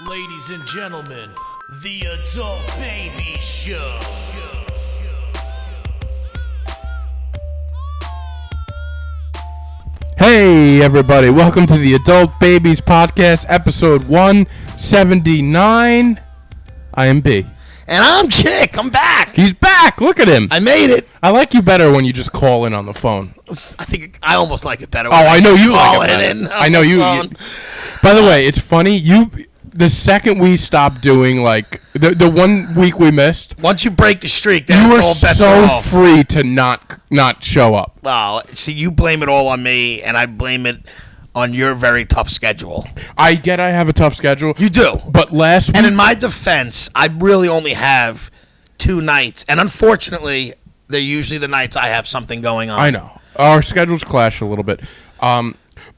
Ladies and gentlemen, the Adult Baby Show. Hey everybody, welcome to the Adult Babies Podcast, episode 179. I am B. And I'm Chic. I'm back. He's back. Look at him. I made it. I like you better when you just call in on the phone. I think I almost like it better. Oh, I know you like it better. I know you. By the way, it's funny. The second we stopped doing, like, the 1 week we missed. Once you break the streak, then you it's all bets are off. so free to not show up. Oh, see, you blame it all on me, and I blame it on your very tough schedule. I get I have a tough schedule. You do. But last week... And in my defense, I really only have 2 nights. And unfortunately, they're usually the nights I have something going on. I know. Our schedules clash a little bit.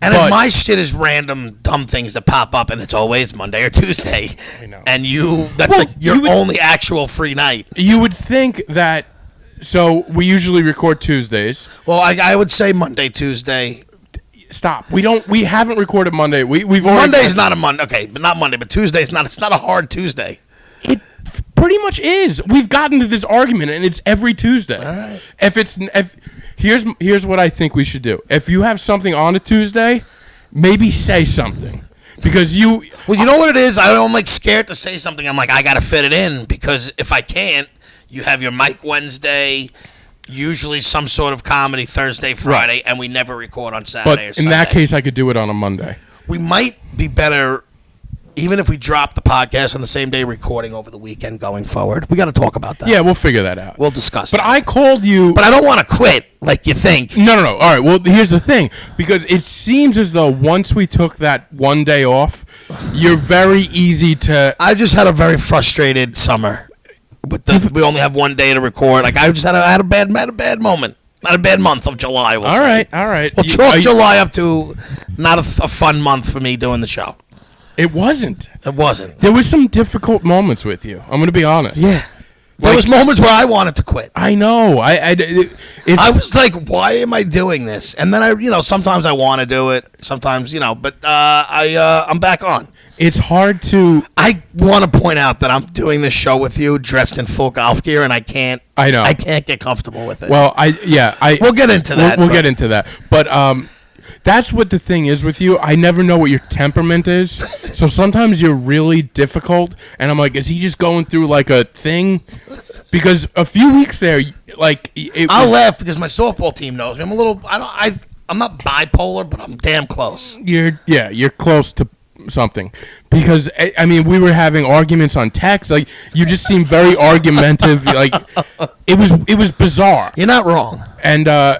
And then my shit is random, dumb things that pop up, and it's always Monday or Tuesday. I know. And that's like your only actual free night. You would think that... So, we usually record Tuesdays. Well, I would say Monday, Tuesday... Stop. We haven't recorded Monday. We've already Monday's not a Monday. Okay, but not Monday. But Tuesday's not. It's not a hard Tuesday. It pretty much is. We've gotten to this argument, and it's every Tuesday. All right. Here's what I think we should do. If you have something on a Tuesday, maybe say something, because you. Well, you know what it is. I'm like scared to say something. I'm like, I gotta fit it in, because if I can't, you have your Mike Wednesday. Usually some sort of comedy Thursday, Friday, and we never record on Saturday or Sunday. But in that case, I could do it on a Monday. We might be better, even if we drop the podcast on the same day, recording over the weekend going forward. We got to talk about that. Yeah, we'll figure that out. We'll discuss But that. I called you... But I don't want to quit like you think. No. All right, well, here's the thing. Because it seems as though once we took that one day off, you're very easy to... I just had a very frustrated summer. We only have 1 day to record. Like I just had a bad moment. Not a bad month of July. We'll say. All right. We'll chalk July up to not a fun month for me doing the show. It wasn't. It wasn't. There was some difficult moments with you. I'm going to be honest. Yeah. There was moments where I wanted to quit. I know. I was like, why am I doing this? And then sometimes I want to do it. Sometimes, but I'm back on. It's hard to... I want to point out that I'm doing this show with you dressed in full golf gear, and I can't get comfortable with it. Well, we'll get into that. We'll get into that. But that's what the thing is with you. I never know what your temperament is. So sometimes you're really difficult, and I'm like, is he just going through like a thing? Because a few weeks there, like... I'll laugh because my softball team knows me. I'm a little... I'm not bipolar, but I'm damn close. You're close to something, because I mean we were having arguments on text. Like you just seem very argumentative. Like it was bizarre. You're not wrong. And I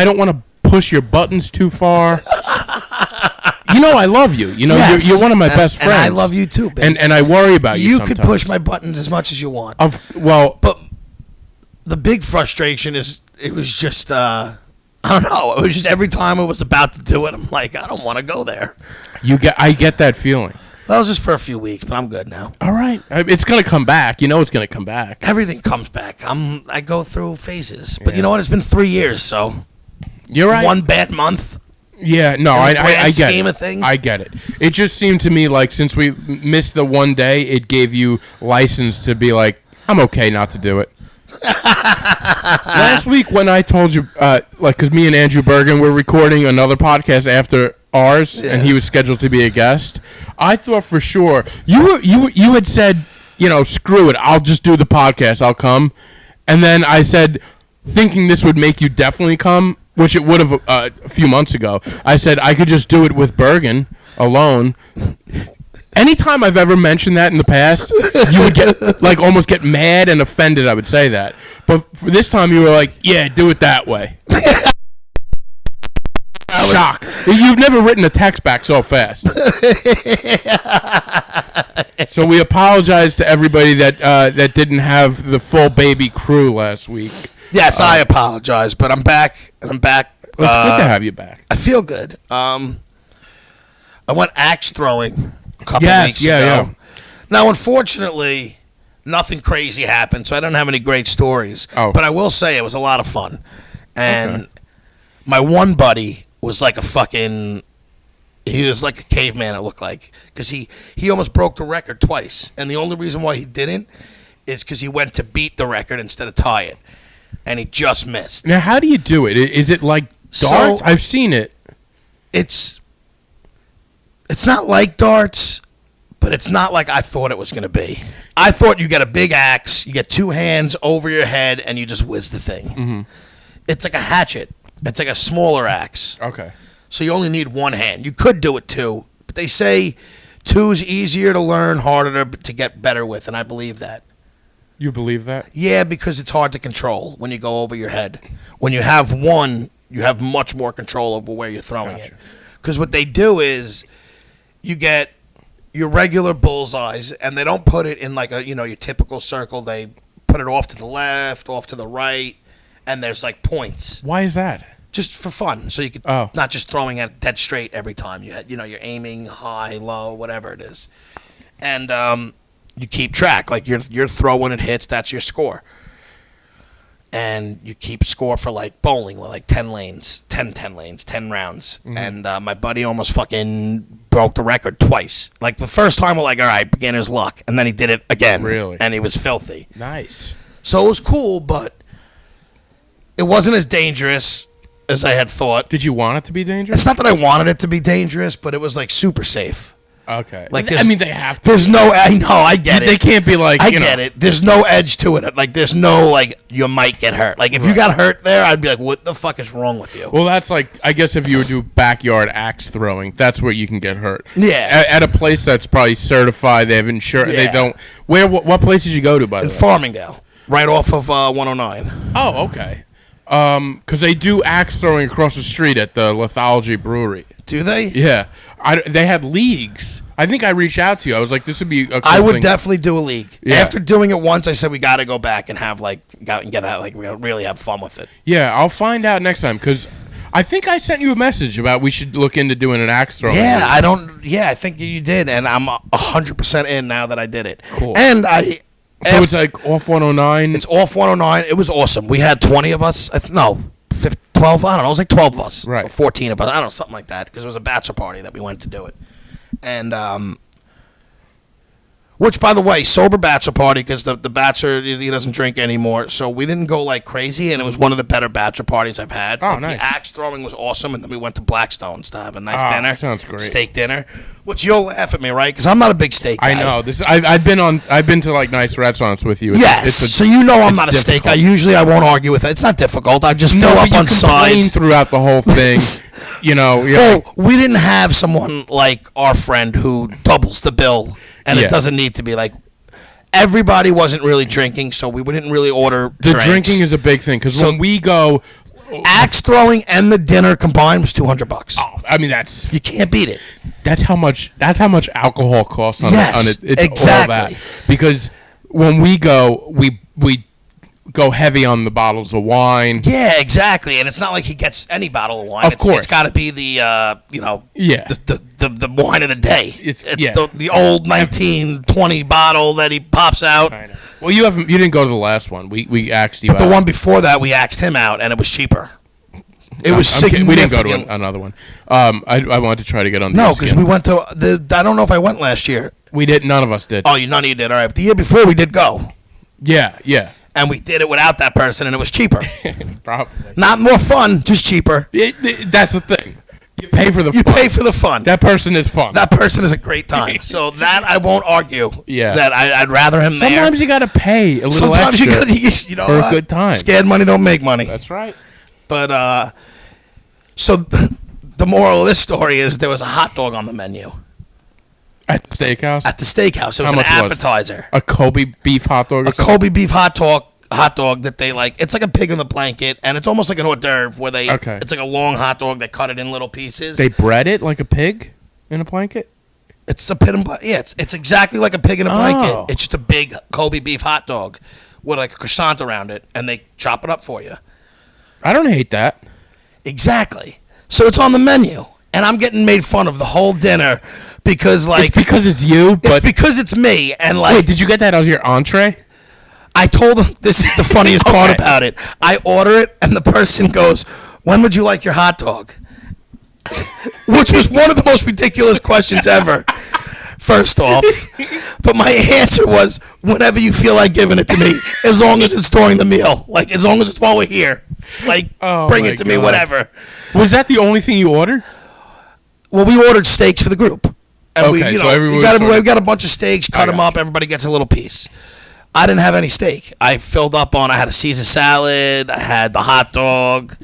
don't want to push your buttons too far. I love you. Yes. You're one of my best friends. And I love you too, baby. And I worry about you. You sometimes. could push my buttons as much as you want. But the big frustration is it was just I don't know. It was just every time I was about to do it, I'm like, I don't want to go there. I get that feeling. That was just for a few weeks, but I'm good now. All right. It's going to come back. It's going to come back. Everything comes back. I go through phases. But you know what? It's been 3 years, so. You're right. 1 bad month. Yeah, no, I get it. Of things. I get it. It just seemed to me like since we missed the 1 day, it gave you license to be like, I'm okay not to do it. Last week when I told you, because me and Andrew Bergen were recording another podcast after ours, and he was scheduled to be a guest, I thought for sure you had said, screw it, I'll just do the podcast, I'll come, and then I said, thinking this would make you definitely come, which it would have a few months ago. I said I could just do it with Bergen alone. Anytime I've ever mentioned that in the past, you would almost get mad and offended. I would say that, but for this time you were like, "Yeah, do it that way." Shock! You've never written a text back so fast. So we apologize to everybody that didn't have the full baby crew last week. Yes, I apologize, but I'm back, and I'm back. It's good to have you back. I feel good. I went axe throwing a couple weeks ago. Yeah. Now, unfortunately, nothing crazy happened, so I don't have any great stories. Oh. But I will say it was a lot of fun. And my one buddy was like a fucking He was like a caveman, it looked like, because he almost broke the record twice, and the only reason why he didn't is because he went to beat the record instead of tie it, and he just missed. Now, how do you do it? Is it like darts? I've seen it. It's not like darts, but it's not like I thought it was going to be. I thought you get a big axe, you get two hands over your head, and you just whiz the thing. Mm-hmm. It's like a hatchet. It's like a smaller axe. Okay. So you only need one hand. You could do it two, but they say two's easier to learn, harder to get better with, and I believe that. You believe that? Yeah, because it's hard to control when you go over your head. When you have one, you have much more control over where you're throwing it. Because what they do is you get your regular bullseyes, and they don't put it in like a your typical circle. They put it off to the left, off to the right, and there's like points. Why is that? Just for fun, so you could not just throwing it dead straight every time. You're aiming high, low, whatever it is, and you keep track. Like you're throwing it hits, that's your score, and you keep score for like bowling, like 10 lanes, 10 lanes, 10 rounds. Mm-hmm. And my buddy almost fucking broke the record twice. Like the first time, we're like, all right, beginner's luck, and then he did it again. Really? And he was filthy. Nice. So it was cool, but it wasn't as dangerous as I had thought. Did you want it to be dangerous? It's not that I wanted it to be dangerous, but it was like super safe. Okay. Like I mean, they have to. There's no. I know. I get it. They can't be like. I get it. There's no edge to it. Like there's no like you might get hurt. Like if you got hurt there, I'd be like, what the fuck is wrong with you? Well, that's like I guess if you would do backyard axe throwing, that's where you can get hurt. Yeah. At a place that's probably certified, they have insurance. Yeah. They don't. What place did you go to by the way? In Farmingdale, right off of 109. Oh, okay. Because they do axe throwing across the street at the Lithology Brewery. Do they? Yeah. They had leagues. I think I reached out to you. I was like, this would be a cool I would thing. definitely do a league. Yeah. After doing it once, I said we got to go back and have we really have fun with it. Yeah, I'll find out next time because I think I sent you a message about we should look into doing an axe throwing. Yeah, I think you did, and I'm 100% in now that I did it. Cool. And So it's like off 109? It's off 109. It was awesome. We had 20 of us. 12, I don't know. It was like 12 of us. Right. Or 14 of us. I don't know, something like that, because it was a bachelor party that we went to do it. And, which, by the way, sober bachelor party, because the bachelor, he doesn't drink anymore, so we didn't go like crazy, and it was one of the better bachelor parties I've had. Oh, nice. The axe throwing was awesome, and then we went to Blackstone's to have a nice dinner. Sounds great. Steak dinner, which you'll laugh at me, right? Because I'm not a big steak guy. I know. I've been to like nice restaurants with you. So you know I'm not a steak guy. Usually I won't argue with it. It's not difficult. I just fill up on sides. Throughout the whole thing. Well, we didn't have someone like our friend who doubles the bill, and it doesn't need to be like. Everybody wasn't really drinking, so we didn't really order drinks. Drinking is a big thing because when we go, axe throwing and the dinner combined was $200. Oh, I mean you can't beat it. That's how much alcohol costs on it. It's exactly. All that. Because when we go, we go heavy on the bottles of wine. Yeah, exactly. And it's not like he gets any bottle of wine. Of course, it's got to be the the wine of the day. It's the old 1920 bottle that he pops out. I know. Well, you didn't go to the last one. We axed you. But the one before that, we axed him out, and it was cheaper. It was significant. We didn't go to another one. I wanted to try to get on. No, because we went to I don't know if I went last year. We did. None of us did. Oh, none of you did. All right. But the year before, we did go. Yeah. And we did it without that person, and it was cheaper. Probably. Not more fun, just cheaper. That's the thing. You pay for the fun. You pay for the fun. That person is fun. That person is a great time. So that I won't argue. Yeah. That I'd rather him there. Sometimes you got to pay a little Sometimes extra you know for what? a good time. Scared money don't make money. That's right. But, so the moral of this story is there was a hot dog on the menu. At the steakhouse? At the steakhouse. It was an appetizer. A Kobe beef hot dog or something? Kobe beef hot dog that they like. It's like a pig in the blanket, and it's almost like an hors d'oeuvre where it's like a long hot dog. They cut it in little pieces. They bread it like a pig in a blanket? It's a pig in blanket. Yeah, it's exactly like a pig in a blanket. It's just a big Kobe beef hot dog with like a croissant around it, and they chop it up for you. I don't hate that. Exactly. So it's on the menu, and I'm getting made fun of the whole dinner because it's because it's you, but it's because it's me. And wait, did you get that as your entree? I told them this is the funniest part about it. I order it, and the person goes, "When would you like your hot dog?" which was one of the most ridiculous questions ever. First off, but my answer was whenever you feel like giving it to me, as long as it's during the meal, like as long as it's while we're here, like bring it to me, whatever. Was that the only thing you ordered? Well, we ordered steaks for the group, and we got a bunch of steaks, cut them up, everybody gets a little piece. I didn't have any steak. I filled up on. I had a Caesar salad. I had the hot dog.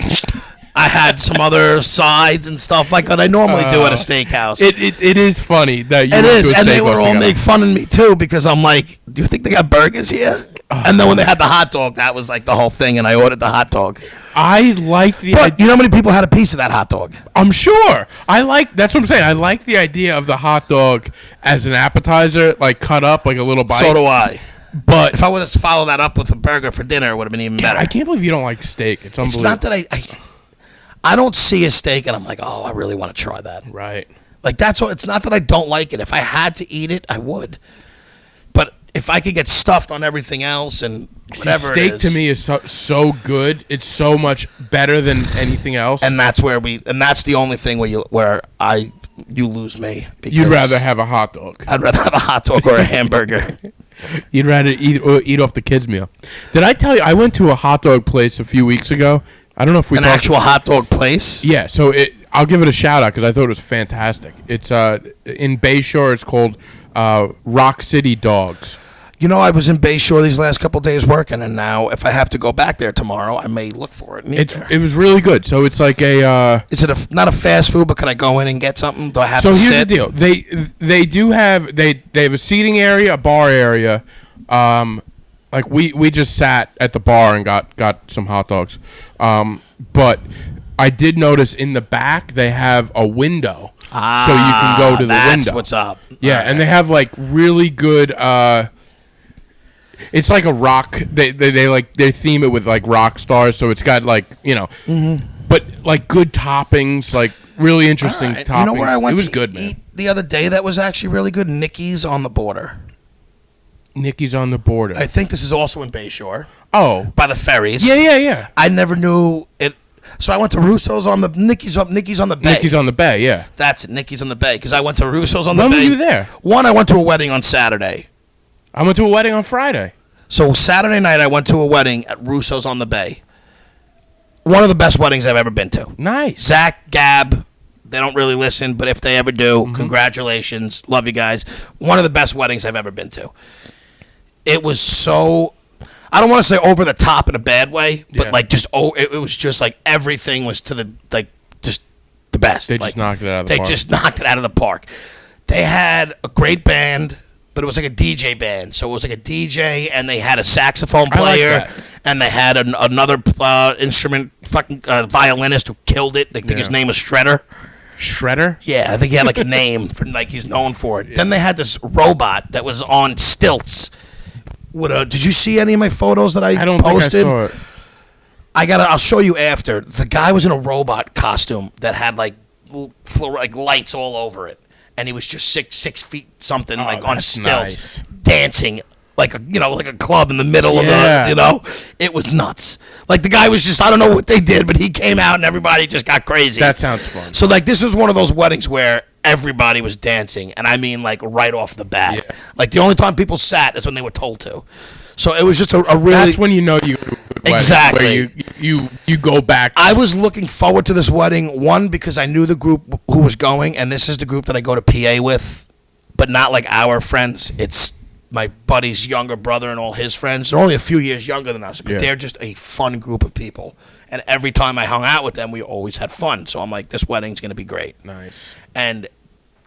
I had some other sides and stuff like what I normally do at a steakhouse. It is funny that you. It is, and they were all making fun of me too because I'm like, "Do you think they got burgers here?" And then when they had the hot dog, that was like the whole thing, and I ordered the hot dog. I like the. But you know how many people had a piece of that hot dog? I'm sure. That's what I'm saying. I like the idea of the hot dog as an appetizer, like cut up like a little bite. So do I. But if I would have followed that up with a burger for dinner, it would have been even better. I can't believe you don't like steak. It's unbelievable. It's not that I don't see a steak and I'm like, oh, I really want to try that. Right. Like that's all. It's not that I don't like it. If I had to eat it, I would. But if I could get stuffed on everything else and whatever steak it is, to me is so good. It's so much better than anything else. And that's that's the only thing where you lose me. You'd rather have a hot dog. I'd rather have a hot dog or a hamburger. You'd rather eat off the kids' meal. Did I tell you I went to a hot dog place a few weeks ago? I don't know if we an actual hot dog place. Yeah, so I'll give it a shout out because I thought it was fantastic. It's in Bayshore. It's called Rock City Dogs. You know, I was in Bayshore these last couple of days working, and now if I have to go back there tomorrow, I may look for it. It was really good. So it's like a. Is it not a fast food? But can I go in and get something? Do I have to sit? So here's the deal. They do have they have a seating area, a bar area. Like we just sat at the bar and got some hot dogs. But I did notice in the back they have a window, so you can go to the that's window. What's up? Yeah, and they have like really good. It's like a rock. They theme it with like rock stars, so it's got like but like good toppings, like really interesting toppings. You know where I went? It was to good, eat man. The other day that was actually really good. Nicky's on the Border. Nicky's on the Border. I think this is also in Bayshore. Oh, by the ferries. Yeah. I never knew it. So I went to Russo's on the Nicky's on the Bay. Nicky's on the Bay, yeah. That's it, Nicky's on the Bay. Because I went to Russo's on the Bay. When were you there? One, I went to a wedding on Saturday. I went to a wedding on Friday. So Saturday night, I went to a wedding at Russo's on the Bay. One of the best weddings I've ever been to. Nice. Zach, Gab, they don't really listen, but if they ever do, congratulations. Love you guys. One of the best weddings I've ever been to. It was so... I don't want to say over the top in a bad way, but like just it was just like everything was to the just the best. They just knocked it out of the park. They just knocked it out of the park. They had a great band, but it was like a DJ band. So it was like a DJ, and they had a saxophone player, and they had another instrument, violinist who killed it. I think his name was Shredder. Shredder? Yeah, I think he had like a name for like he's known for it. Yeah. Then they had this robot that was on stilts. Did you see any of my photos that I posted? Think I saw it. I'll show you after. The guy was in a robot costume that had like lights all over it, and he was just 6 feet something on stilts, dancing like a club in the middle of the It was nuts. Like the guy was just I don't know what they did, but he came out and everybody just got crazy. That sounds fun. So like this was one of those weddings where everybody was dancing, and I mean like right off the bat. Yeah. Like the only time people sat is when they were told to. So it was just a really. That's when you know you go to a good wedding, exactly. Where you go back. I was looking forward to this wedding, one because I knew the group who was going, and this is the group that I go to PA with, but not like our friends. It's my buddy's younger brother and all his friends. They're only a few years younger than us, but they're just a fun group of people. And every time I hung out with them, we always had fun. So I'm like, this wedding's going to be great. Nice. And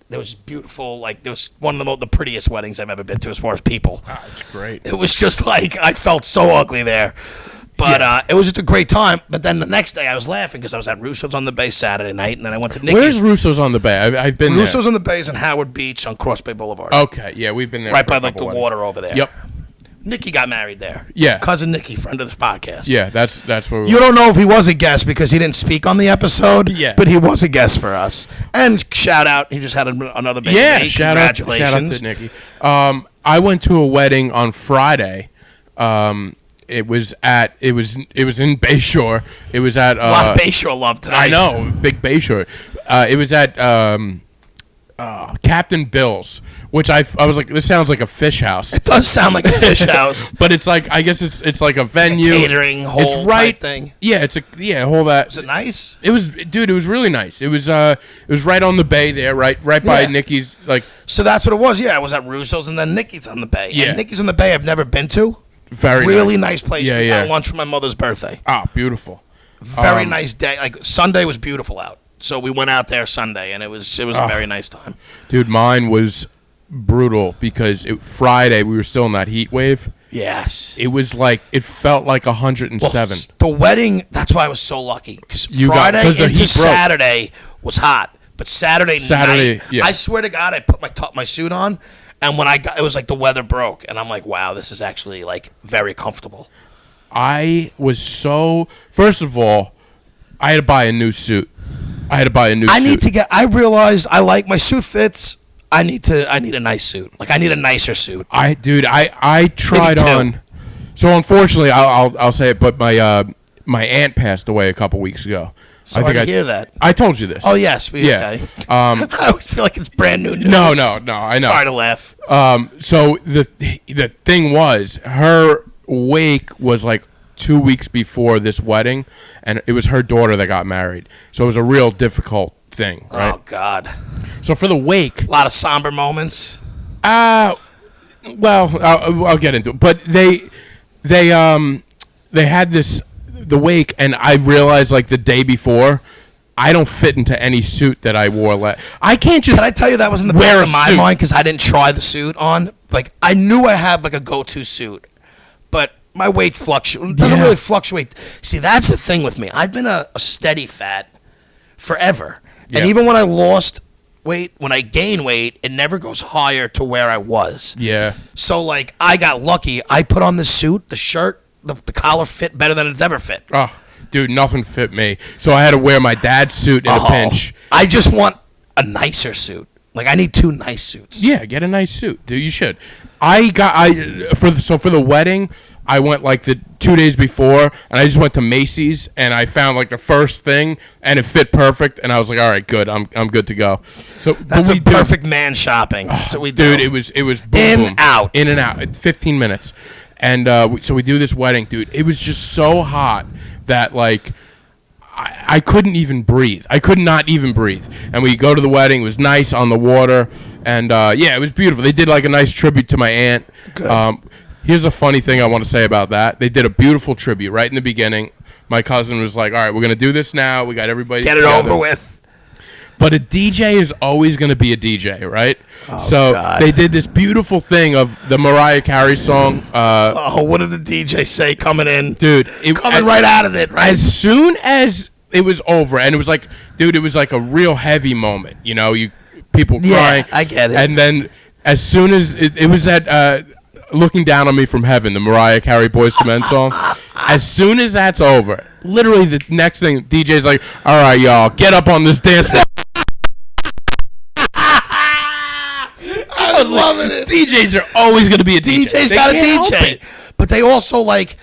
there was beautiful, like, there was one of the prettiest weddings I've ever been to as far as people. It's great. It was just like, I felt so ugly there. But it was just a great time. But then the next day I was laughing because I was at Russo's on the Bay Saturday night, and then I went to Nicky's. Where's Russo's on the Bay? I've been Russo's there. on the Bay is in Howard Beach on Cross Bay Boulevard. Okay, yeah, we've been there. Right by like the water over there. Yep. Nicky got married there. Yeah. Cousin Nicky, friend of this podcast. Yeah, that's where we You don't know if he was a guest because he didn't speak on the episode. Yeah. But he was a guest for us. And shout out, he just had another baby. Yeah, Congratulations. Shout out to Nicky. I went to a wedding on Friday. It was in Bayshore. It was at a lot of Bayshore love tonight. I know, big Bayshore. It was at Captain Bill's, which I was like, this sounds like a fish house. It does sound like a fish house. But it's like, I guess it's like a venue, a catering hall it's right type thing. Yeah, it's a whole that. Was it nice? It was, dude. It was really nice. It was right on the bay there, right by Nikki's. Like, so that's what it was. Yeah, it was at Russo's, and then Nikki's on the bay. Yeah, and Nikki's on the bay. I've never been to. Very really nice place. Yeah, we got lunch for my mother's birthday. Ah, beautiful. Very nice day. Like Sunday was beautiful out. So we went out there Sunday, and it was a very nice time. Dude, mine was brutal because Friday we were still in that heat wave. Yes. It was like, it felt like 107. Well, the wedding, that's why I was so lucky. Because Friday into Saturday was hot. But Saturday night, yeah. I swear to God, I put my suit on, and when it was like the weather broke, and I'm like, wow, this is actually like very comfortable. I was first of all, I had to buy a new suit. I realized I like my suit fits. I need a nice suit. Like I need a nicer suit. I tried on. So unfortunately, I'll say it, but my aunt passed away a couple weeks ago. Sorry to hear that. I told you this. Oh yes, okay. I always feel like it's brand new news. No, I know. Sorry to laugh. So the thing was, her wake was like 2 weeks before this wedding, and it was her daughter that got married. So it was a real difficult thing, right? Oh God. So for the wake, a lot of somber moments. Well, I'll get into it, but they had the wake, and I realized like the day before, I don't fit into any suit that I wore. I can't just. Can I tell you that was in the back of my mind because I didn't try the suit on. Like I knew I had like a go-to suit, but my weight doesn't really fluctuate. See, that's the thing with me. I've been a steady fat forever, and even when I lost weight, when I gain weight, it never goes higher to where I was. Yeah. So like I got lucky. I put on the suit, the shirt, the collar fit better than it's ever fit. Oh, dude, nothing fit me. So I had to wear my dad's suit in a pinch. I just want a nicer suit. Like I need 2 nice suits. Yeah, get a nice suit, dude. You should. For the wedding, I went like the 2 days before, and I just went to Macy's, and I found like the first thing, and it fit perfect, and I was like, all right, good, I'm good to go. So that's perfect man shopping. That's what we do. Dude, it was boom, in and out, 15 minutes, and so we do this wedding, dude. It was just so hot that like I couldn't even breathe. I could not even breathe. And we go to the wedding. It was nice on the water, and it was beautiful. They did like a nice tribute to my aunt. Good. Here's a funny thing I want to say about that. They did a beautiful tribute right in the beginning. My cousin was like, all right, we're going to do this now. We got everybody Get it over with. But a DJ is always going to be a DJ, right? Oh, so God. They did this beautiful thing of the Mariah Carey song. What did the DJ say coming in? Dude. Right out of it, right? As soon as it was over, and it was like, dude, it was like a real heavy moment. You know, people crying. I get it. And then as soon as it was that... Looking Down on Me from Heaven, the Mariah Carey Boyz II Men song. As soon as that's over, literally the next thing, DJ's like, all right, y'all, get up on this dance floor. I was loving it. DJs are always going to be a DJ. DJ's got a DJ. But they also, like,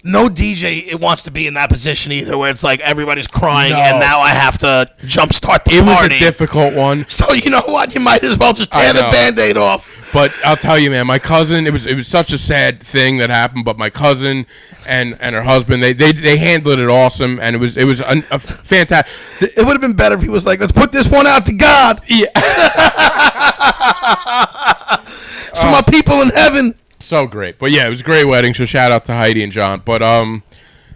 no DJ it wants to be in that position either, where it's like everybody's crying and now I have to jumpstart the party. It was a difficult one. So you know what? You might as well just tear the Band-Aid off. But I'll tell you, man, my cousin, it was such a sad thing that happened, but my cousin and her husband, they handled it awesome, and it was a fantastic. It would have been better if he was like, let's put this one out to God. Yeah. So my people in heaven. So great. But yeah, it was a great wedding, so shout out to Heidi and John. But other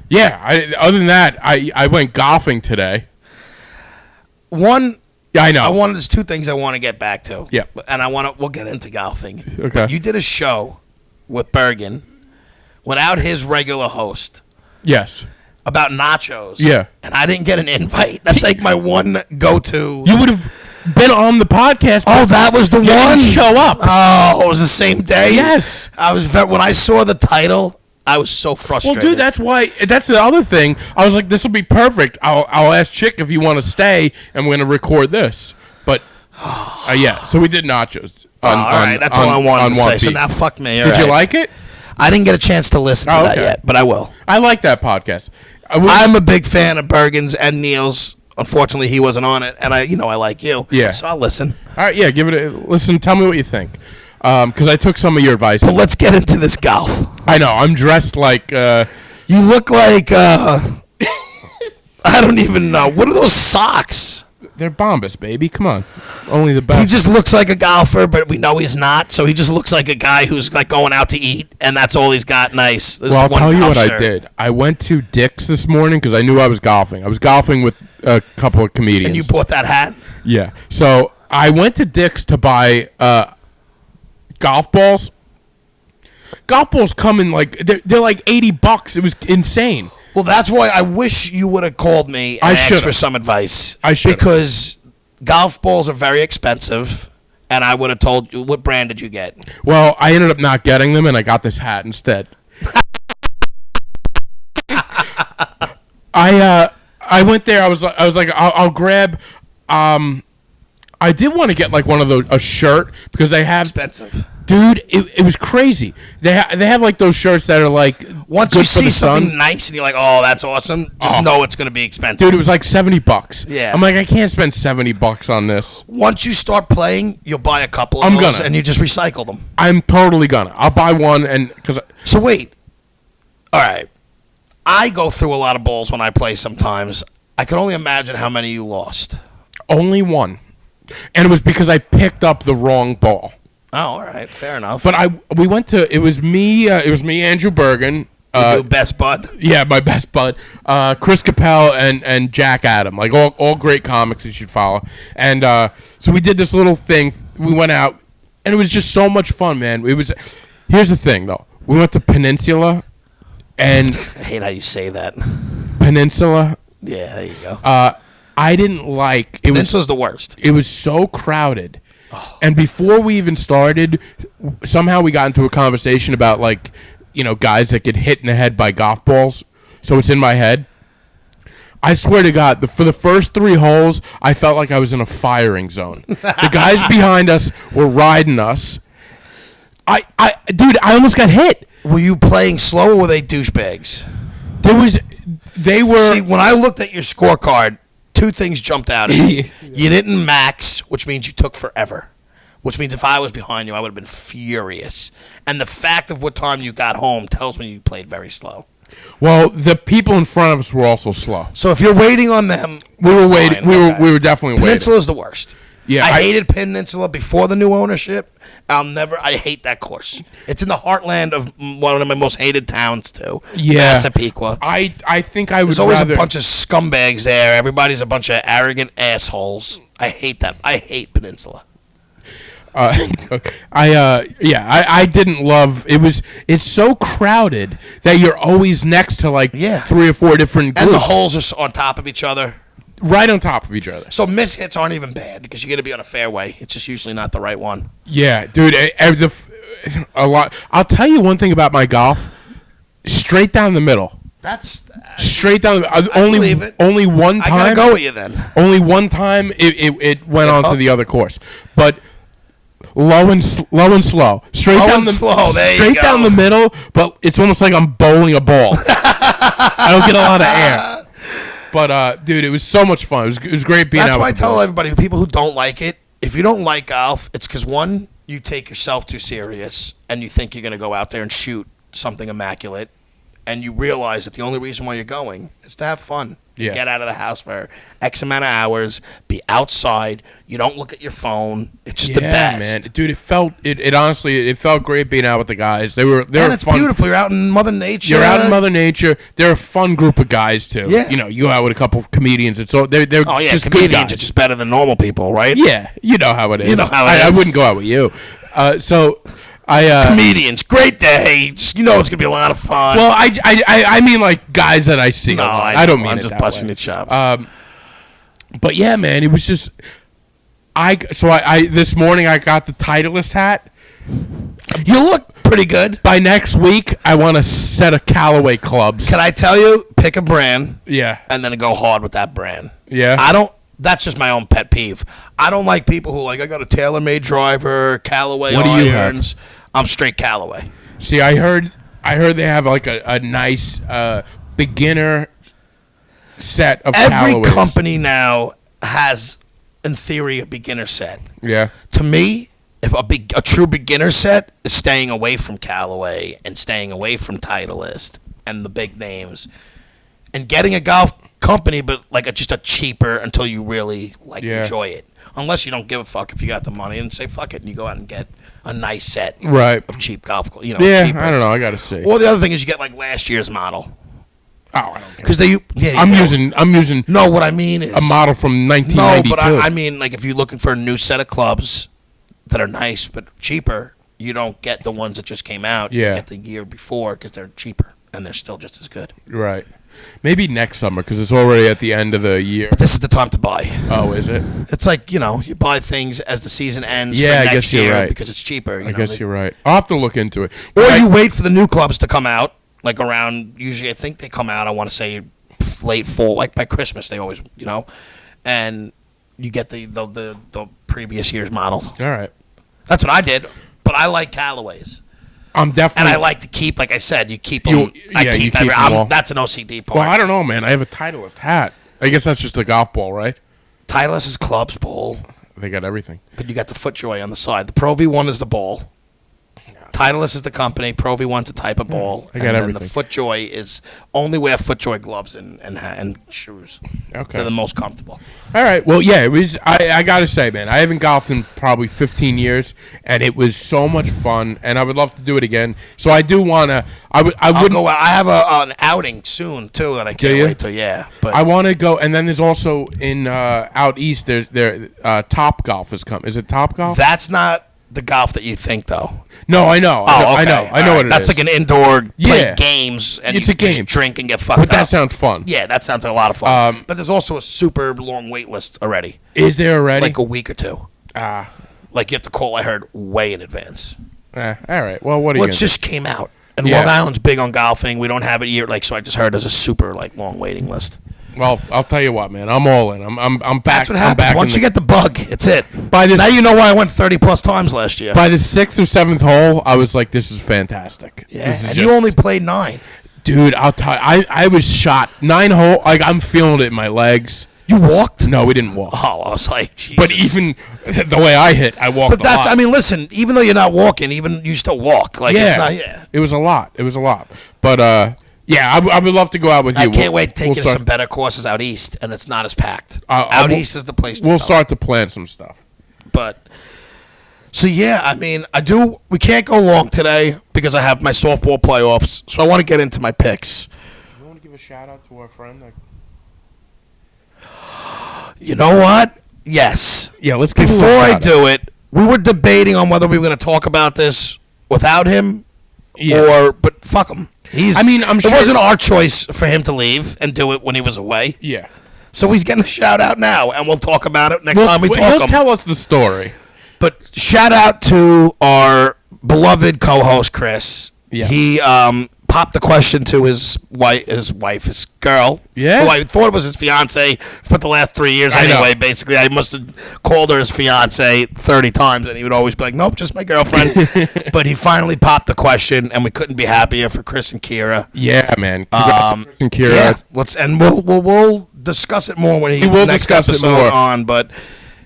than that, I went golfing today. Yeah, I know. There's 2 things I want to get back to. Yeah. And we'll get into golfing. Okay. You did a show with Bergen without his regular host. Yes. About nachos. Yeah. And I didn't get an invite. That's like my one go-to. You would have been on the podcast. Oh, that was the one? Didn't show up. Oh, it was the same day? Yes. When I saw the title, I was so frustrated. Well, dude, that's the other thing. I was like, this will be perfect. I'll ask Chic if you want to stay, and we're going to record this. But, so we did nachos. All right, that's all I wanted to say. So now fuck me. Did you like it? I didn't get a chance to listen to that yet, but I will. I like that podcast. I'm a big fan of Bergen's and Neil's Unfortunately, he wasn't on it, and I like you. Yeah. So I'll listen. All right, yeah, give it a listen. Tell me what you think, because I took some of your advice. But let's get into this golf. I know I'm dressed like. You look like I don't even know. What are those socks? They're Bombas, baby. Come on, only the best. He just looks like a golfer, but we know he's not. So he just looks like a guy who's like going out to eat, and that's all he's got. Nice. Well, I'll tell you what I did. I went to Dick's this morning because I knew I was golfing. I was golfing with a couple of comedians. And you bought that hat? Yeah. So I went to Dick's to buy golf balls. Golf balls come in like they're like $80. It was insane. Well, that's why I wish you would have called me and asked for some advice. I should, because golf balls are very expensive, and I would have told you. What brand did you get? Well, I ended up not getting them, and I got this hat instead. I went there. I was like, I'll grab. I did want to get like one of those, a shirt, because they have expensive. Dude, it was crazy. They have like those shirts that are like once you see something nice and you're like, oh, that's awesome. Just know it's going to be expensive. Dude, it was like $70. Yeah, I'm like, I can't spend $70 on this. Once you start playing, you'll buy a couple of those and you just recycle them. I'm totally gonna. I'll buy one So wait, all right. I go through a lot of balls when I play. Sometimes I can only imagine how many you lost. Only one, and it was because I picked up the wrong ball. Oh, all right, fair enough. But we went to it was me Andrew Bergen, your best bud. Yeah, my best bud, Chris Capel and Jack Adam, like all great comics you should follow. And so we did this little thing. We went out, and it was just so much fun, man. It was. Here's the thing, though. We went to Peninsula, and I hate how you say that. Peninsula. Yeah, there you go. I didn't like it. Peninsula's the worst. It was so crowded. And before we even started, somehow we got into a conversation about, like, guys that get hit in the head by golf balls. So it's in my head. I swear to God, for the first 3 holes, I felt like I was in a firing zone. The guys behind us were riding us. Dude, I almost got hit. Were you playing slow, or were they douchebags? See, when I looked at your scorecard, 2 things jumped out at me. You didn't max, which means you took forever. Which means if I was behind you, I would have been furious. And the fact of what time you got home tells me you played very slow. Well, the people in front of us were also slow. So if you're waiting on them, we were waiting. We were definitely waiting. Peninsula's the worst. Yeah, I hated Peninsula before the new ownership. I hate that course. It's in the heartland of one of my most hated towns too. Yeah, Massapequa. I think I would. There's always a bunch of scumbags there. Everybody's a bunch of arrogant assholes. I hate that. I hate Peninsula. I didn't love it. It's so crowded that you're always next to like 3 or 4 different groups. And the holes are on top of each other. Right on top of each other. So miss hits aren't even bad because you're going to be on a fairway. It's just usually not the right one. Yeah, dude. A lot. I'll tell you one thing about my golf. Straight down the middle. That's straight down. I believe it. Only one time. I gotta go with you then. Only one time it went on to the other course, but low and slow. Straight low down and the slow. There straight you go. down the middle, but it's almost like I'm bowling a ball. I don't get a lot of air. But dude, it was so much fun. It was great being out. That's why I with tell everybody, people who don't like it, if you don't like golf, it's because one, you take yourself too serious and you think you're going to go out there and shoot something immaculate, and you realize that the only reason why you're going is to have fun. Yeah. Get out of the house for X amount of hours, be outside, you don't look at your phone. It's just the best. Man. Dude, it honestly, it felt great being out with the guys. They were and it's fun. Beautiful. You're out in Mother Nature. You're out in Mother Nature. They're a fun group of guys too. Yeah. You go out with a couple of comedians, and so they're just comedians good guys. are just better than normal people, right? Yeah, you know how it is. You know how it I is. wouldn't go out with you. Comedians, great day. Just, it's gonna be a lot of fun. Well, I mean like guys that I see. No, I don't mean I'm it just that busting way. your chops. But yeah, man, it was just I this morning I got the Titleist hat. You look pretty good. By next week, I want a set of Callaway clubs. Can I tell you? Pick a brand. Yeah. And then go hard with that brand. Yeah. That's just my own pet peeve. I don't like people who I got a TaylorMade driver, Callaway what irons. Do you have? I'm straight Callaway. See, I heard they have like a nice beginner set of Every Callaways. company now has, in theory, a beginner set. Yeah. To me, if a true beginner set is staying away from Callaway and staying away from Titleist and the big names, and getting a golf company, but like just a cheaper until you really enjoy it. Unless you don't give a fuck if you got the money and say fuck it, and you go out and get a nice set of cheap golf, Yeah, cheaper. I don't know. I gotta see. Or the other thing is you get like last year's model. Oh, I don't care. Because I'm using. No, what I mean is a model from 1992. No, but I mean like if you're looking for a new set of clubs that are nice but cheaper, you don't get the ones that just came out. Yeah. You get the year before because they're cheaper and they're still just as good. Right. Maybe next summer because it's already at the end of the year. But this is the time to buy. Oh, is it? It's like, you buy things as the season ends Yeah, for I next guess you're year right. because it's cheaper. I guess you're right. I'll have to look into it. Or you wait for the new clubs to come out, like around, usually I think they come out, I want to say late fall, like by Christmas they always, and you get the previous year's model. All right. That's what I did, but I like Callaways. I'm definitely. And I like to keep, like I said, you keep them. You keep them all. That's an OCD part. Well, I don't know, man. I have a Titleist hat. I guess that's just a golf ball, right? Titleist is clubs, ball. They got everything. But you got the FootJoy on the side. The Pro V1 is the ball. Titleist is the company. Pro V1's a type of ball. I got everything. And the FootJoy is only wear FootJoy gloves and shoes. Okay. They're the most comfortable. All right. Well, yeah, it was. I gotta say, man, I haven't golfed in probably 15 years, and it was so much fun, and I would love to do it again. So I do wanna. I'll go out. I have an outing soon too that I can't wait to. Yeah, but I want to go, and then there's also in out east. There's Top Golf is come. Is it Top Golf? that's not the golf that you think, though. No, I know. Oh, I know what it is. That's like an indoor Yeah. play games and It's you a game. just drink and get fucked But up. that sounds fun. Yeah, that sounds like a lot of fun. But there's also a super long wait list already. Is there already? Like a week or two. Like you have to call, I heard, way in advance. All right. Well, what are you Well, it gonna just came out. And Yeah. Long Island's big on golfing. We don't have it here, so I just heard there's a super long waiting list. do? Well, I'll tell you what, man. I'm all in. I'm back. That's what I'm happens. back Once in you get the bug, it's it. By this- Now you know why I went 30 plus times last year. by the 6th or 7th hole, I was like, "This is fantastic." Yeah, This is and just- you only played 9. dude. I'll tell you, I was shot 9 hole. Like I'm feeling it in my legs. You walked? No, we didn't walk. Oh, I was like, Jesus. But even the way I hit, I walked. But that's, a lot. I mean, listen, even though you're not walking, even you still walk. Like, yeah, it's not, yeah. it was a lot. But yeah, I would love to go out with you. I can't wait to take you to start- some better courses out east, and it's not as packed. We'll- Out east is the place to We'll go. start to plan some stuff. But, so yeah, I mean, we can't go long today because I have my softball playoffs, so I want to get into my picks. You want to give a shout out to our friend? You know what? Yes. Yeah, let's give Before I do it, we were debating on whether we were going to talk about this without him but fuck him. I'm sure it wasn't our choice for him to leave and do it when he was away. Yeah. So he's getting a shout out now, and we'll talk about it next time we talk. He'll tell us the story. But shout out to our beloved co-host Chris. Yeah. He popped the question to his girl. Yeah. Who I thought it was his fiance for the last 3 years I know. anyway. Basically, I must have called her his fiance 30 times, and he would always be like, "Nope, just my girlfriend." But he finally popped the question, and we couldn't be happier for Chris and Kira. Yeah, man. Congrats to Chris and Kira. Yeah, we'll discuss it more when We will next discuss it episode more. on. But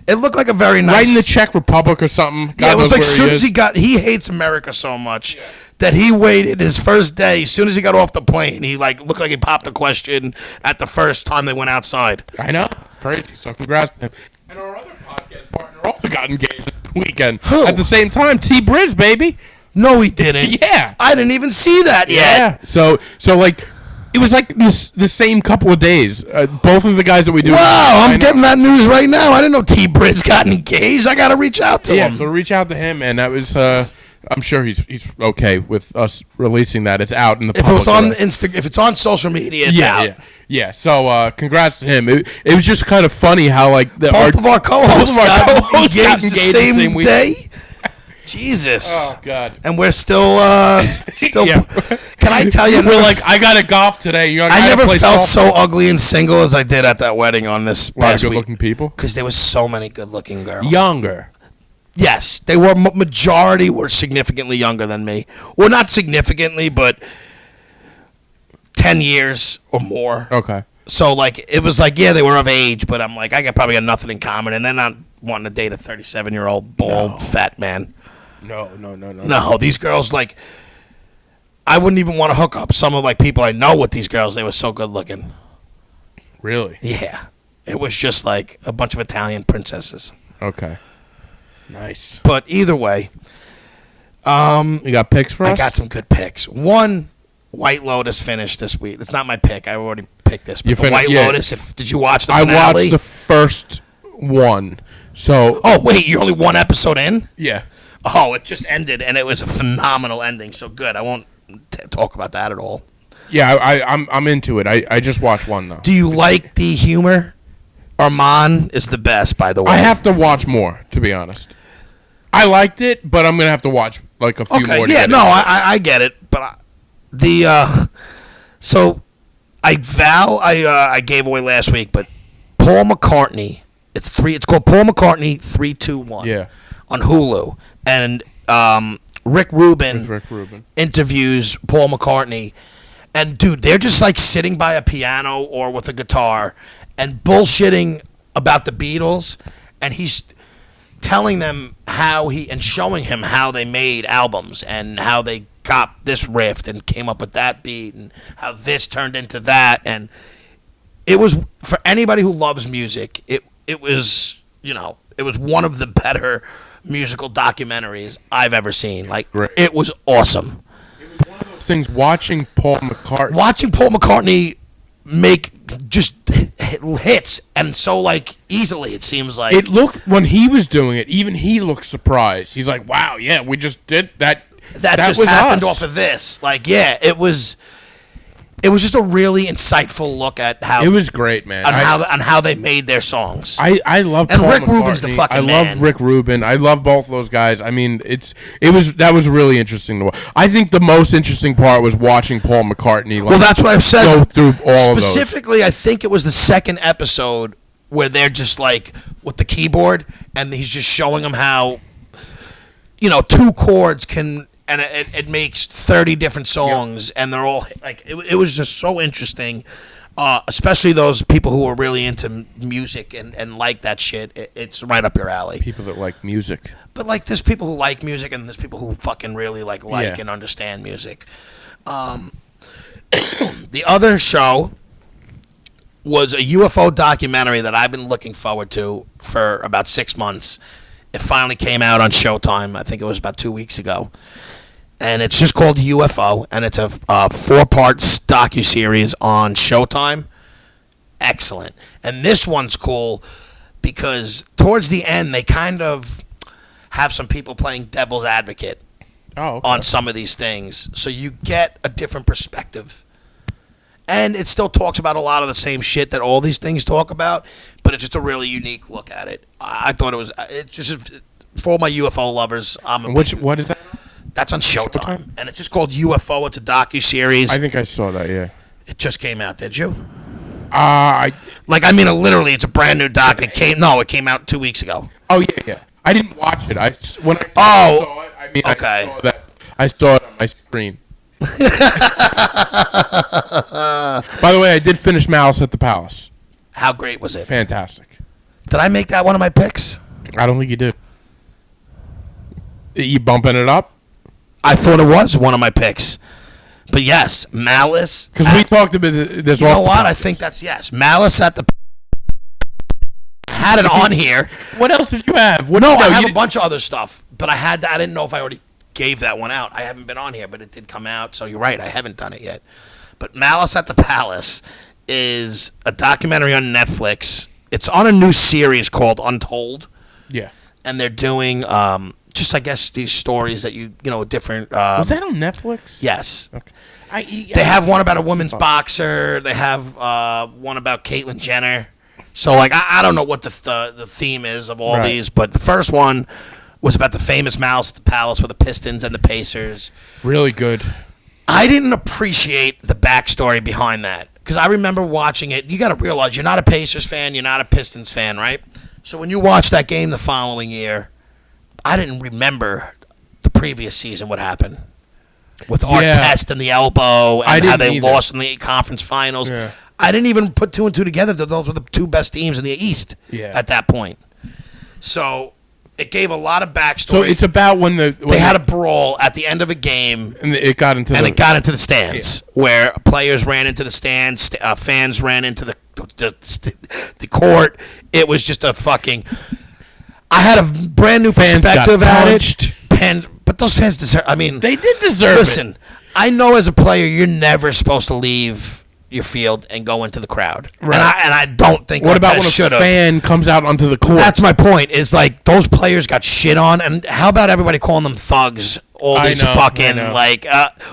it looked like a very nice. Right in the Czech Republic or something. Yeah, it was like as soon as he hates America so much that he waited his first day. As soon as he got off the plane, he looked like he popped a question at the first time they went outside. I know. Crazy. So congrats to him. And our other podcast partner also got engaged this weekend. Who? At the same time, T. Briz, baby. No, he didn't. Yeah. I didn't even see that yet. Yeah. So like, it was like the same couple of days. Both of the guys that we do. Wow, I I'm know. getting that news right now. I didn't know T. Briz got engaged. I got to reach out to Yeah. him. So reach out to him, and that was. I'm sure he's okay with us releasing that. It's out in the If it public. was on already. if it's on social media, it's out. Yeah. So congrats to him. It was just kind of funny how Both of our co-hosts got engaged the same week. day. Jesus. Oh God. And we're still. Yeah. Can I tell you? We're like, I got to golf today. I never felt so ugly and single as I did at that wedding on this A lot of past week. good-looking people. Because there was so many good-looking girls. Younger. Yes, they were. Majority were significantly younger than me. Well, not significantly, but 10 years or more. Okay. So, like, it was like, yeah, they were of age, but I'm like, probably got nothing in common. And they're not wanting to date a 37-year-old, bald, fat man. No. No, these girls, like, I wouldn't even want to hook up. Some of, like, people I know with these girls, they were so good looking. Really? Yeah. It was just, like, a bunch of Italian princesses. Okay. Nice. But either way. You got picks for us? I got some good picks. One, White Lotus finished this week. It's not my pick. I already picked this. But White Lotus, did you watch the finale? I watched the first one. So. Oh, wait, you're only one episode in? Yeah. Oh, it just ended, and it was a phenomenal ending. So good. I won't talk about that at all. Yeah, I'm into it. I just watched one, though. Do you like the humor? Armand is the best, by the way. I have to watch more, to be honest. I liked it, but I'm going to have to watch, like, a few more. Okay, yeah, no, I get it. But so I gave away last week, but Paul McCartney, it's called Paul McCartney 3-2-1. Yeah. On Hulu. And Rick Rubin interviews Paul McCartney. And, dude, they're just, like, sitting by a piano or with a guitar and bullshitting about the Beatles. And he's telling them and showing him how they made albums and how they got this riff and came up with that beat and how this turned into that. And it was, for anybody who loves music, it was, it was one of the better musical documentaries I've ever seen. Like, It was awesome. It was one of those things, watching Paul McCartney make just hits, and so, like, easily, it seems like. It looked, when he was doing it, even he looked surprised. He's like, wow, yeah, we just did that. That just was happened us. off of this. Like, yeah, it was just a really insightful look at how it was great, man. On how they made their songs. I love and Paul Rick McCartney. Rubin's the fucking man. I love Rick Rubin. I love both those guys. I mean, that was really interesting to watch. I think the most interesting part was watching Paul McCartney. Like, well, that's what I've said. Go through all of those. Specifically, I think it was the second episode where they're just like with the keyboard, and he's just showing them how, two chords can. And it makes 30 different songs, and they're all like it was just so interesting, especially those people who are really into music and like that shit. It's right up your alley. People that like music, but like there's people who like music, and there's people who fucking really like and understand music. The other show was a UFO documentary that I've been looking forward to for about 6 months. It finally came out on Showtime. I think it was about 2 weeks ago. And it's just called UFO, and it's a 4-part docuseries on Showtime. Excellent. And this one's cool because towards the end, they kind of have some people playing devil's advocate on some of these things. So you get a different perspective. And it still talks about a lot of the same shit that all these things talk about, but it's just a really unique look at it. I thought it's just, for all my UFO lovers, what is that? That's on Showtime, and it's just called UFO. It's a docu-series. I think I saw that, yeah. It just came out, did you? Literally, it's a brand new doc. It came out 2 weeks ago. Oh, yeah. I didn't watch it. When I saw it, okay. I saw it on my screen. By the way, I did finish Malice at the Palace. How great was it? Fantastic. Did I make that one of my picks? I don't think you did. You bumping it up? I thought it was one of my picks. But yes, Malice. Because we talked about this. You know what? I think that's yes. Malice at the. Had it on here. What else did you have? I have a bunch of other stuff, but I didn't know if I already gave that one out. I haven't been on here, but it did come out. So you're right. I haven't done it yet. But Malice at the Palace is a documentary on Netflix. It's on a new series called Untold. Yeah. And they're doing just, I guess, these stories that different. Was that on Netflix? Yes. Okay. They have one about a women's boxer. They have one about Caitlyn Jenner. So, like, I don't know what the theme is of all these, but the first one was about the famous Malice at the Palace with the Pistons and the Pacers. Really good. I didn't appreciate the backstory behind that because I remember watching it. You got to realize you're not a Pacers fan, you're not a Pistons fan, right? So when you watch that game the following year, I didn't remember the previous season what happened with Artest and the elbow and how they lost in the conference finals. Yeah. I didn't even put 2 and 2 together that those were the 2 best teams in the East at that point. So it gave a lot of backstory. So it's about when they had a brawl at the end of a game, and it got into the stands where players ran into the stands, fans ran into the court. It was just a fucking. I had a brand new perspective at it. But those fans deserve. I mean, they did deserve. Listen, I know as a player, you're never supposed to leave your field and go into the crowd. Right. And I don't think. What about when a fan comes out onto the court? That's my point. Is like those players got shit on, and how about everybody calling them thugs? All these like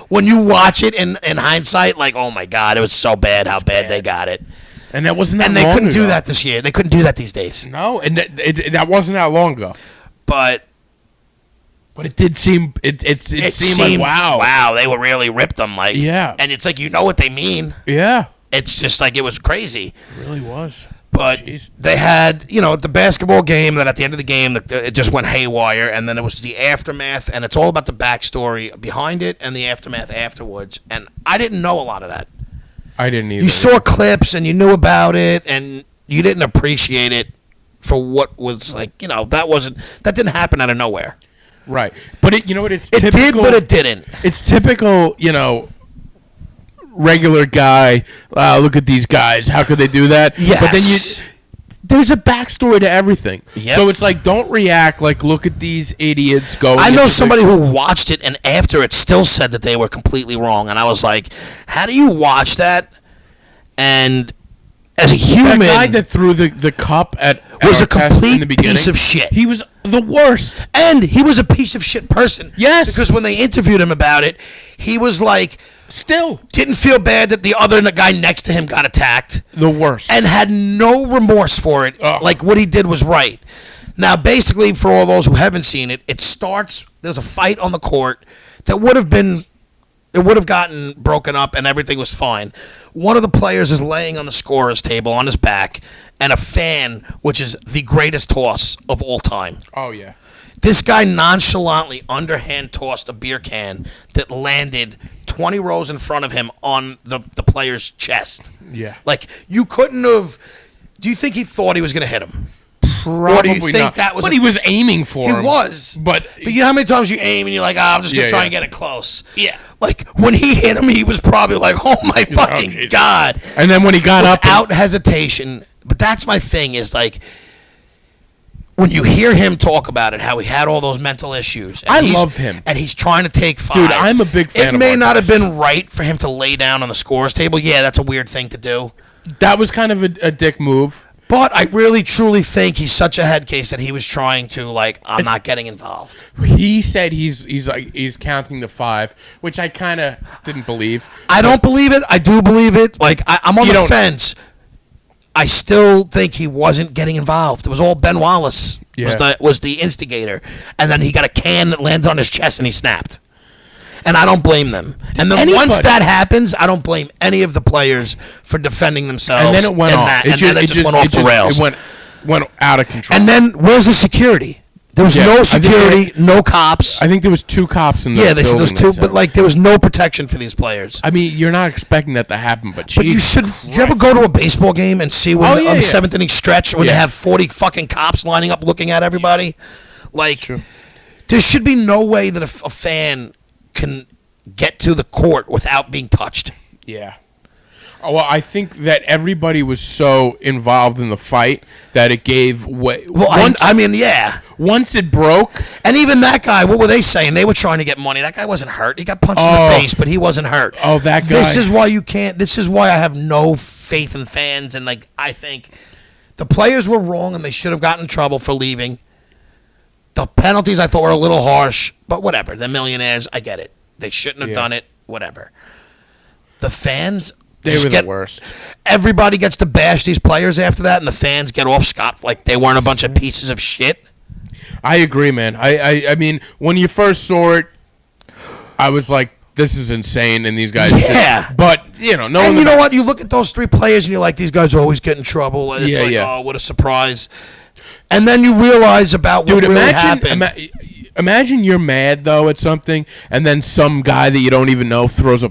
when you watch it in hindsight, like oh my god, it was so bad how bad they got it. And that wasn't that long ago. And they couldn't do that this year. They couldn't do that these days. No, and that wasn't that long ago. But it did seem it seemed like wow, they were really ripped them like and it's like you know what they mean. Yeah. It's just like it was crazy. It really was. But they had, the basketball game that at the end of the game, it just went haywire, and then it was the aftermath, and it's all about the backstory behind it and the aftermath afterwards. And I didn't know a lot of that. I didn't either. You saw clips, and you knew about it, and you didn't appreciate it for what was like, that didn't happen out of nowhere. Right. But it's typical. It did, but it didn't. It's typical, regular guy, look at these guys. How could they do that? Yes. But then there's a backstory to everything. Yep. So it's like, don't react like, look at these idiots going. I know somebody who watched it and after it still said that they were completely wrong. And I was like, how do you watch that? And as a human. That guy that threw the cup at was a complete in the beginning, piece of shit. He was the worst. And he was a piece of shit person. Yes. Because when they interviewed him about it, he was like. Still. Didn't feel bad that the guy next to him got attacked. The worst. And had no remorse for it. Ugh. Like what he did was right. Now, basically, for all those who haven't seen it, it starts, there's a fight on the court that would have gotten broken up and everything was fine. One of the players is laying on the scorer's table on his back, and a fan, which is the greatest toss of all time. Oh, yeah. This guy nonchalantly underhand tossed a beer can that landed 20 rows in front of him on the player's chest. Yeah. Like, you couldn't have... Do you think he thought he was going to hit him? Probably or do you think not. that was... But he was aiming for him. He was. But you know how many times you aim and you're like, I'm just going to try and get it close. Yeah. Like, when he hit him, he was probably like, oh, my fucking God. And then when he got up... Without hesitation. But that's my thing is, like... When you hear him talk about it, how he had all those mental issues. I love him. And he's trying to take 5. Dude, I'm a big fan of It may not have been right for him to lay down on the scorer's table. Yeah, that's a weird thing to do. That was kind of a dick move. But I really, truly think he's such a head case that he was trying to, like, I'm not getting involved. He said he's counting the 5, which I kind of didn't believe. I don't believe it. I do believe it. Like, I'm on the fence. I still think he wasn't getting involved. It was all Ben Wallace was the instigator. And then he got a can that landed on his chest and he snapped. And I don't blame them. And then once that happens, I don't blame any of the players for defending themselves. And then it went off. And then it just went off the rails. It went out of control. And then where's the security? There was no security, no cops. I think there was 2 cops in the building. Yeah, there was 2, but like there was no protection for these players. I mean, you're not expecting that to happen, but you should. Did you ever go to a baseball game and see when on the 7th inning stretch when they have 40 fucking cops lining up looking at everybody? Like, there should be no way that a fan can get to the court without being touched. Yeah. Well, I think that everybody was so involved in the fight that it gave way. Well, Once it broke. And even that guy, what were they saying? They were trying to get money. That guy wasn't hurt. He got punched in the face, but he wasn't hurt. Oh, that guy. This is why you can't. This is why I have no faith in fans. And, like, I think the players were wrong and they should have gotten in trouble for leaving. The penalties I thought were a little harsh, but whatever. They're millionaires. I get it. They shouldn't have done it. Whatever. The fans... They were the worst. Everybody gets to bash these players after that, and the fans get off scot like they weren't a bunch of pieces of shit. I agree, man. I mean, when you first saw it, I was like, this is insane, and these guys... Yeah. But, no... And you know what? You look at those 3 players, and you're like, these guys always get in trouble. And it's oh, what a surprise. And then you realize about what really happened. Imagine you're mad, though, at something, and then some guy that you don't even know throws a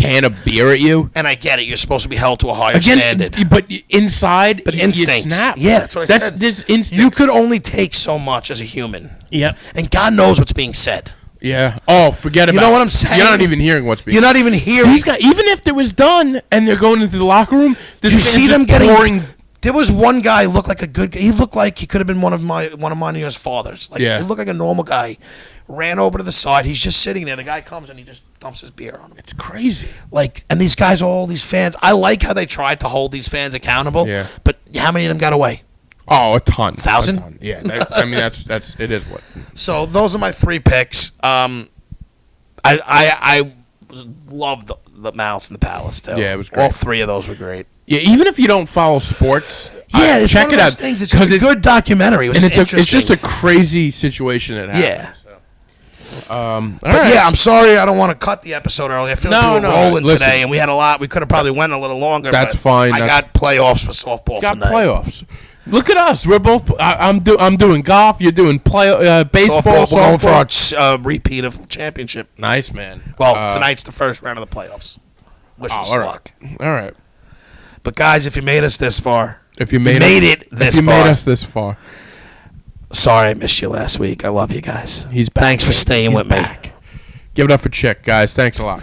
can of beer at you. And I get it. You're supposed to be held to a higher standard. But inside, But you instincts. snap. Yeah, that's what I said. There's instincts. You could only take so much as a human. Yeah. And God knows what's being said. Yeah. Oh, forget about it. You know what I'm saying? You're not even hearing what's being You're not even hearing. These guys, even if it was done and they're going into the locker room, Did you see them getting pouring? There was one guy who looked like a good guy. He looked like he could have been one of my fathers. Like, Yeah. He looked like a normal guy. Ran over to the side. He's just sitting there. The guy comes and he just dumps his beer on him. It's crazy. Like, and these guys, all these fans. I like how they tried to hold these fans accountable. Yeah. But how many of them got away? Oh, a ton. 1,000? A ton. Yeah. I mean, that's it is what. So those are my 3 picks. I love the Mouse and the Palace too. Yeah, it was great. All 3 of those were great. Yeah, even if you don't follow sports, Yeah, it's check one it of those out. things. It's just a good documentary. It was and it's interesting. just a crazy situation that happened. Yeah. All But right. yeah, I'm sorry. I don't want to cut the episode early. I feel like we were rolling listen. today, and we had a lot. We could have probably went a little longer. That's but fine. I got playoffs for softball got tonight. playoffs. Look at us. We're both. I'm doing golf. You're doing baseball. Softball. We're going for softball. our repeat of the championship. Nice, man. Well, tonight's the first round of the playoffs. Wish us all right. luck. All right. But guys, if you made us this far, If you made us this far, sorry I missed you last week. I love you guys. He's back. Thanks for staying with me. Give it up for Chic, guys. Thanks a lot.